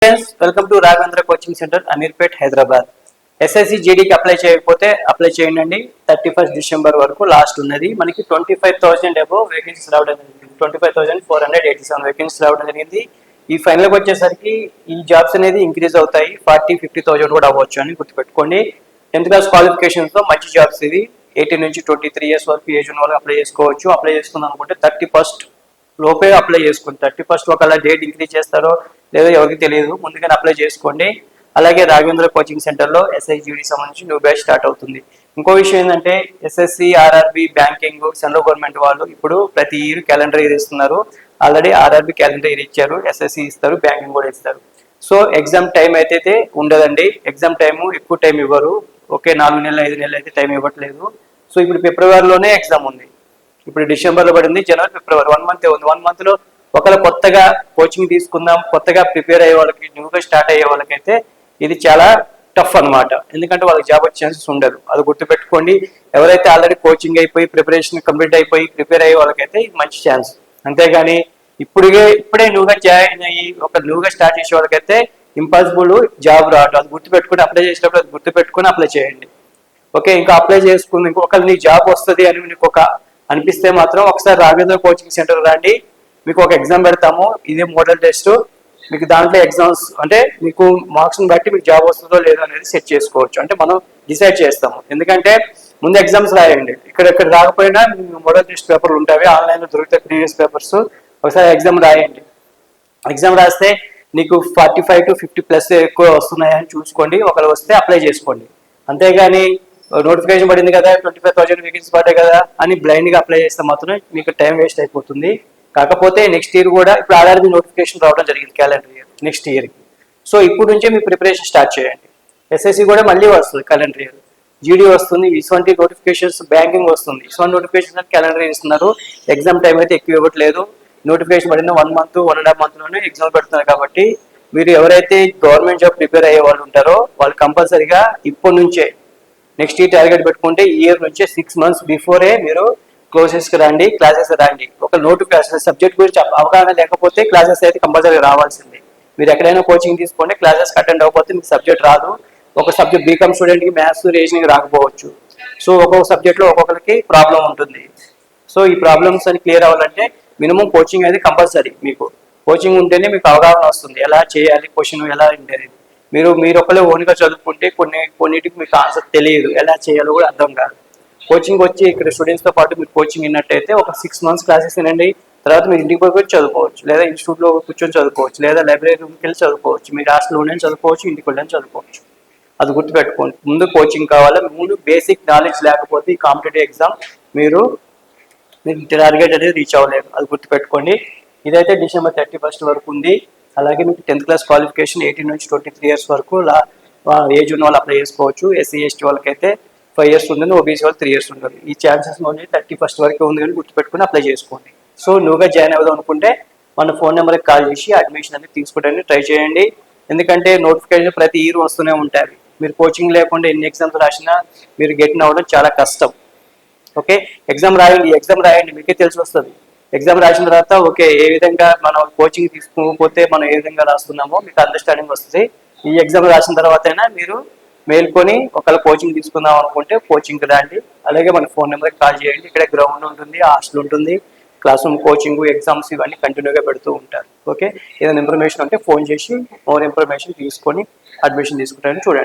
Friends, welcome to Raghavendra coaching centre Ameerpet Hyderabad. SSC జీడీకి apply చేయకపోతే apply చేయండి. 31 డిసెంబర్ వరకు లాస్ట్ ఉన్నది. మనకి 25,000 అబోవ్ వేకెన్సీస్ రావడం జరిగింది. 25,487 వేకెన్సీస్ రావడం జరిగింది. ఈ ఫైనల్కి వచ్చేసరికి ఈ జాబ్స్ అనేది ఇంక్రీజ్ అవుతాయి. 40-50,000 కూడా అవ్వచ్చు అని గుర్తుపెట్టుకోండి. 10th క్లాస్ క్వాలిఫికేషన్స్తో మంచి జాబ్స్ ఇవి. 18 నుంచి 23 ఇయర్స్ వరకు ఏజ్ ఉన్న వాళ్ళు అప్లై చేసుకోవచ్చు. అప్లై చేసుకుందాం అనుకుంటే 31st లోపే అప్లై చేసుకోండి. 31st ఒకవేళ డేట్ ఇంక్రీజ్ చేస్తారో లేదో ఎవరికి తెలియదు, ముందుగానే అప్లై చేసుకోండి. అలాగే రాఘవేంద్ర కోచింగ్ సెంటర్లో ఎస్ఐజిడి సంబంధించి న్యూ బ్యాచ్ స్టార్ట్ అవుతుంది. ఇంకో విషయం ఏంటంటే SSC, RRB, banking, central government వాళ్ళు ఇప్పుడు ప్రతి ఇయర్ క్యాలెండర్ ఇయర్ ఇస్తున్నారు. ఆల్రెడీ ఆర్ఆర్బి క్యాలెండర్ ఇయర్ ఇచ్చారు, ఎస్ఎస్సి ఇస్తారు, బ్యాంకింగ్ కూడా ఇస్తారు. సో ఎగ్జామ్ టైం అయితే ఉండదండి. ఎగ్జామ్ టైము ఎక్కువ టైం ఇవ్వరు. ఓకే, 4 నెలలు 5 నెలలు అయితే టైం ఇవ్వట్లేదు. సో ఇప్పుడు ఫిబ్రవరిలోనే ఎగ్జామ్ ఉంది. ఇప్పుడు డిసెంబర్లో పడింది, జనవరి, ఫిబ్రవరి 1 మంత్ ఉంది. 1 మంత్లో ఒకవేళ కొత్తగా కోచింగ్ తీసుకుందాం, కొత్తగా ప్రిపేర్ అయ్యే వాళ్ళకి, న్యూగా స్టార్ట్ అయ్యే వాళ్ళకైతే ఇది చాలా టఫ్ అనమాట. ఎందుకంటే వాళ్ళకి జాబ్ వచ్చే ఛాన్సెస్ ఉండదు. అది గుర్తుపెట్టుకోండి. ఎవరైతే ఆల్రెడీ కోచింగ్ అయిపోయి ప్రిపరేషన్ కంప్లీట్ అయిపోయి ప్రిపేర్ అయ్యే వాళ్ళకైతే ఇది మంచి ఛాన్స్. అంతేగాని ఇప్పుడే న్యూగా జాయిన్ అయ్యి ఒక న్యూగా స్టార్ట్ చేసే వాళ్ళకైతే ఇంపాసిబుల్ జాబ్ రావడం. అది గుర్తుపెట్టుకుని అప్లై చేసేటప్పుడు అది గుర్తుపెట్టుకుని అప్లై చేయండి. ఓకే, ఇంకా అప్లై చేసుకుని ఇంకొకరు నీ జాబ్ వస్తుంది అని మీకు ఒక అనిపిస్తే మాత్రం ఒకసారి రాఘవేంద్ర కోచింగ్ సెంటర్ రండి. మీకు ఒక ఎగ్జామ్ పెడతాము, ఇదే మోడల్ టెస్ట్. మీకు దాంట్లో ఎగ్జామ్స్ అంటే మీకు మార్క్స్ని బట్టి మీకు జాబ్ వస్తుందో లేదో అనేది సెట్ చేసుకోవచ్చు. అంటే మనం డిసైడ్ చేస్తాము. ఎందుకంటే ముందు ఎగ్జామ్స్ రాయండి. ఇక్కడ రాకపోయినా మోడల్ టెస్ట్ పేపర్లు ఉంటాయి, ఆన్లైన్లో దొరుకుతాయి ప్రీవియస్ పేపర్స్. ఒకసారి ఎగ్జామ్ రాయండి. ఎగ్జామ్ రాస్తే నీకు 45 to 50+ ఎక్కువ వస్తున్నాయని చూసుకోండి. ఒకవేళ వస్తే అప్లై చేసుకోండి. అంతేగాని నోటిఫికేషన్ పడింది కదా, 25,000 వేకెన్సీ పడ్డాయి కదా అని బ్లైండ్గా అప్లై చేస్తే మాత్రం మీకు టైం వేస్ట్ అయిపోతుంది. కాకపోతే నెక్స్ట్ ఇయర్ కూడా ఇప్పుడు ఆర్ఆర్బి నోటిఫికేషన్ రావడం జరిగింది క్యాలెండర్ ఇయర్ నెక్స్ట్ ఇయర్కి. సో ఇప్పుడు నుంచే మీ ప్రిపరేషన్ స్టార్ట్ చేయండి. ఎస్ఎస్సి కూడా మళ్ళీ వస్తుంది క్యాలెండర్ ఇయర్, జీడీ వస్తుంది, ఇటువంటి నోటిఫికేషన్స్, బ్యాంకింగ్ వస్తుంది. ఇటువంటి నోటిఫికేషన్ క్యాలెండర్ ఇస్తున్నారు. ఎగ్జామ్ టైం అయితే ఎక్కువ ఇవ్వట్లేదు. నోటిఫికేషన్ పడిన 1 month 1.5 monthలోనే ఎగ్జామ్ పెడుతున్నారు. కాబట్టి మీరు ఎవరైతే గవర్నమెంట్ జాబ్ ప్రిపేర్ అయ్యే వాళ్ళు ఉంటారో వాళ్ళు కంపల్సరీగా ఇప్పటి నుంచే నెక్స్ట్ ఇయర్ టార్గెట్ పెట్టుకుంటే ఈ ఇయర్ నుంచే 6 months బిఫోరే మీరు క్లాసెస్కి రండి, క్లాసెస్ రండి. ఒక నోటిఫికేషన్ సబ్జెక్ట్ గురించి అవగాహన లేకపోతే క్లాసెస్ అయితే కంపల్సరీ రావాల్సిందే. మీరు ఎక్కడైనా కోచింగ్ తీసుకోండి, క్లాసెస్కి అటెండ్ అవ్వకపోతే మీకు సబ్జెక్ట్ రాదు. ఒక సబ్జెక్ట్ బీకామ్ స్టూడెంట్కి మ్యాథ్స్, రీజనింగ్ రాకపోవచ్చు. సో ఒక్కొక్క సబ్జెక్ట్లో ఒక్కొక్కరికి ప్రాబ్లం ఉంటుంది. సో ఈ ప్రాబ్లమ్స్ అని క్లియర్ అవ్వాలంటే మినిమం కోచింగ్ అనేది కంపల్సరీ. మీకు కోచింగ్ ఉంటేనే మీకు అవగాహన వస్తుంది, ఎలా చేయాలి, క్వశ్చన్ ఎలా ఉండేది. మీరు ఒకళ్ళే ఓన్గా చదువుకుంటే కొన్నిటికి మీకు ఆన్సర్ తెలియదు, ఎలా చేయాలో కూడా అర్థం కాదు. కోచింగ్ వచ్చి ఇక్కడ స్టూడెంట్స్తో పాటు మీరు కోచింగ్ విన్నట్టయితే ఒక 6 months క్లాసెస్ వినండి. తర్వాత మీరు ఇంటికి పోయి చదువుకోవచ్చు, లేదా ఇన్స్టిట్యూట్లో కూర్చొని చదువుకోవచ్చు, లేదా లైబ్రరీ రూమ్కి వెళ్ళి చదువుకోవచ్చు. మీరు హాస్టల్లోనే చదువుకోవచ్చు, ఇంటికి వెళ్ళని చదువుకోవచ్చు. అది గుర్తుపెట్టుకోండి. ముందు కోచింగ్ కావాలా, ముందు బేసిక్ నాలెడ్జ్ లేకపోతే ఈ కాంపిటేటివ్ ఎగ్జామ్ మీరు టార్గెట్ అనేది రీచ్ అవ్వలేదు. అది గుర్తుపెట్టుకోండి. ఇదైతే డిసెంబర్ 31 వరకు ఉంది. అలాగే మీకు 10th క్లాస్ క్వాలిఫికేషన్ 18 నుంచి 23 ఇయర్స్ వరకు ఏజ్ ఉన్న వాళ్ళు అప్లై చేసుకోవచ్చు. ఎస్సీ ఎస్టీ వాళ్ళకైతే 5 years ఉంటుంది, ఓబీసీ వాళ్ళు 3 years ఉంటుంది. ఈ ఛాన్సెస్ 31st వరకు ఉంది కానీ గుర్తుపెట్టుకుని అప్లై చేసుకోండి. సో నువ్వుగా జాయిన్ అవ్వదాం అనుకుంటే మన ఫోన్ నెంబర్కి కాల్ చేసి అడ్మిషన్ అనేది తీసుకోవడానికి ట్రై చేయండి. ఎందుకంటే నోటిఫికేషన్ ప్రతి ఇయర్ వస్తూనే ఉంటాయి. మీరు కోచింగ్ లేకుండా ఎన్ని ఎగ్జామ్స్ రాసినా మీరు గెట్టిన అవ్వడం చాలా కష్టం. ఓకే, ఎగ్జామ్ రాయండి, మీకే తెలిసి వస్తుంది. ఎగ్జామ్ రాసిన తర్వాత ఓకే ఏ విధంగా మనం కోచింగ్ తీసుకోకపోతే మనం ఏ విధంగా రాస్తున్నామో మీకు అండర్స్టాండింగ్ వస్తుంది. ఈ ఎగ్జామ్ రాసిన తర్వాత అయినా మీరు మేల్కొని ఒకవేళ కోచింగ్ తీసుకుందాం అనుకుంటే కోచింగ్కి రండి. అలాగే మన ఫోన్ నెంబర్కి కాల్ చేయండి. ఇక్కడ గ్రౌండ్ ఉంటుంది, హాస్టల్ ఉంటుంది, క్లాస్ రూమ్, కోచింగ్, ఎగ్జామ్స్ ఇవన్నీ కంటిన్యూగా పెడుతూ ఉంటారు. ఓకే, ఏదైనా ఇన్ఫర్మేషన్ ఉంటే ఫోన్ చేసి మోర్ ఇన్ఫర్మేషన్ తీసుకొని అడ్మిషన్ తీసుకుంటారని చూడండి.